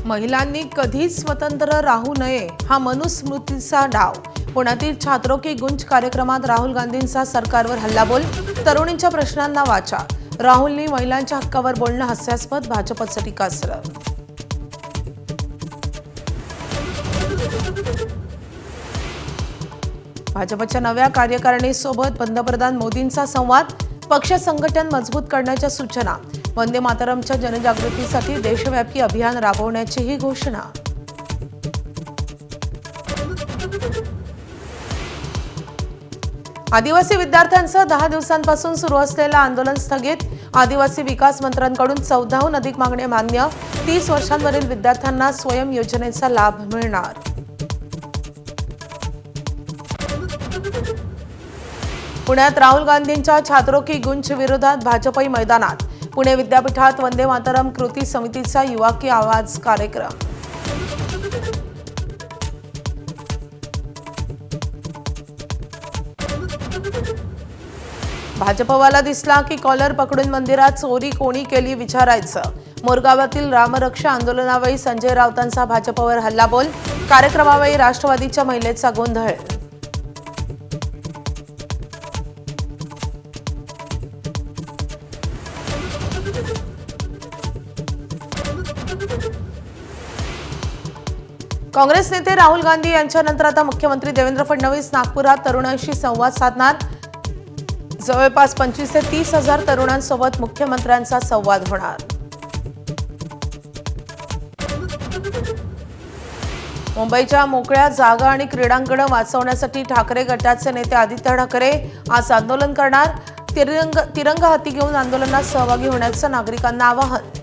महिलांनी कधीच स्वतंत्र राहू नये हा मनुस्मृतीचा डाव। पुण्यातील छात्रों की गुंज कार्यक्रमात राहुल गांधींचा सरकारवर हल्लाबोल, तरुणींच्या प्रश्नांना वाचा। राहुलनी महिलांच्या हक्कावर बोलणं हास्यास्पद, भाजपचं टीकास्त्र। भाजपच्या नव्या कार्यकारिणीसोबत पंतप्रधान मोदींचा संवाद, पक्ष संघटन मजबूत करण्याच्या सूचना। वंदे मातरमच्या जनजागृतीसाठी देशव्यापी अभियान राबवण्याचीही घोषणा। आदिवासी विद्यार्थ्यांचं 10 दिवसांपासून सुरू असलेलं आंदोलन स्थगित। आदिवासी विकास मंत्र्यांकडून 14हून अधिक मागण्या मान्य। 30 वर्षांवरील विद्यार्थ्यांना स्वयं योजनेचा लाभ मिळणार। पुण्यात राहुल गांधींच्या छात्रों की गुंज विरोधात भाजपही मैदानात। पुणे विद्यापीठात वंदे मातरम कृती समितीचा युवा की आवाज कार्यक्रम। भाजपवाला दिसला की कॉलर पकडून मंदिरात चोरी कोणी केली विचारायचं। मोरगावातील रामरक्षा आंदोलनावेळी संजय राऊतांचा भाजपवर हल्लाबोल, कार्यक्रमावेळी राष्ट्रवादीच्या महिलेचा गोंधळ। काँग्रेस नेते राहुल गांधी यांच्यानंतर आता मुख्यमंत्री देवेंद्र फडणवीस नागपुरात तरुणांशी संवाद साधणार। जवळपास 25 ते 30 हजार तरुणांसोबत मुख्यमंत्र्यांचा संवाद होणार। मुंबईच्या मोकळ्या जागा आणि क्रीडांगणं वाचवण्यासाठी ठाकरे गटाचे नेते आदित्य ठाकरे आज आंदोलन करणार। तिरंगा हाती घेऊन आंदोलनात सहभागी होण्याचं नागरिकांना आवाहन।